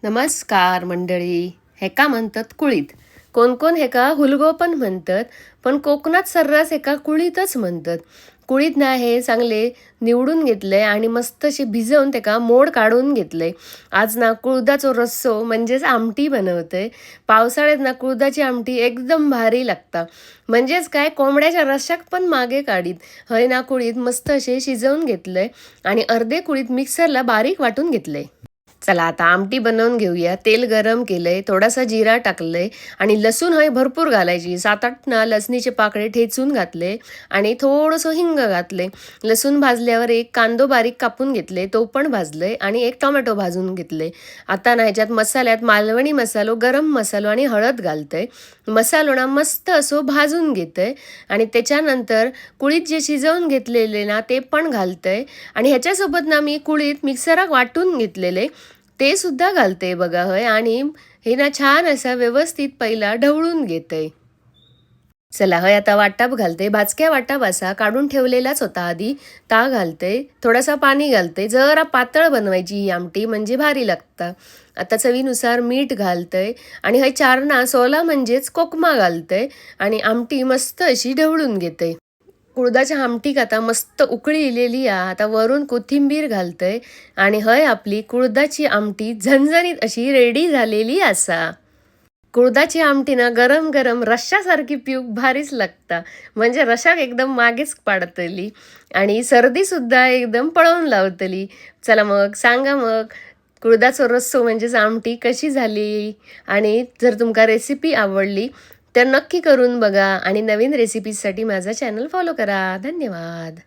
नमस्कार मंडळी. हेका म्हणतात कुळीत. कोण कोण हेका हुलगो पण म्हणतात, पण कोकणात सर्रास हेका कुळीतच म्हणतात. कुळीत ना हे चांगले निवडून घेतले आणि मस्त असे भिजवून त्याका मोड काढून घेतले. आज ना कुळदाचो रस्सो म्हणजेच आमटी बनवते. पावसाळ्यात ना कुळदाची आमटी एकदम भारी लागता. म्हणजेच काय कोंबड्याच्या रश्शाक पण मागे काढीत. हय ना कुळीत मस्त असे शिजवून घेतले आणि अर्धे कुळीत मिक्सरला बारीक वाटून घेतले. चला आता आमटी बनवून घेऊया. तेल गरम केलंय, थोडासा जिरा टाकलंय आणि लसूण हय भरपूर घालायची. 7-8 ना लसणीचे पाकळे ठेचून घातले आणि थोडंसं हिंग घातले. लसूण भाजल्यावर एक कांदो बारीक कापून घेतले, तो पण भाजले आणि एक टोमॅटो भाजून घेतले. आता ना ह्याच्यात मसाल्यात मालवणी मसालो, गरम मसालो आणि हळद घालतंय. मसालो ना मस्त असो भाजून घेतंय आणि त्याच्यानंतर कुळीत जे शिजवून घेतलेले ना ते पण घालतंय आणि ह्याच्यासोबत ना मी कुळीत मिक्सरात वाटून घेतलेले ते सुद्धा घालते बघा. हय आणि हे ना छान असा व्यवस्थित पहिला ढवळून घेते. चला हय आता वाटाप घालते. भाजक्या वाटाप असा काढून ठेवलेलाच होता आधी, ता घालते. थोडासा पाणी घालते. जरा पातळ बनवायची ही आमटी म्हणजे भारी लागता. आता चवीनुसार मीठ घालतंय आणि हय 4 ना सोला म्हणजेच कोकमा घालतंय आणि आमटी मस्त अशी ढवळून घेते. कुळदाच्या आमटीक आता मस्त उकळी इलेली आता वरून कोथिंबीर घालतंय आणि हय आपली कुळदाची आमटी झणझणीत अशी रेडी झालेली असा. कुळदाची आमटी ना गरम गरम रश्शासारखी पिऊक भारीच लागता. म्हणजे रशाक एकदम मागेच पाडतली आणि सर्दी सुद्धा एकदम पळवून लावतली. चला मग सांगा मग कुळदाचो रस्सो म्हणजेच आमटी कशी झाली. आणि जर तुमका रेसिपी आवडली तर नक्की करून बघा आणि नवीन रेसिपीजसाठी माझा चॅनल फॉलो करा. धन्यवाद.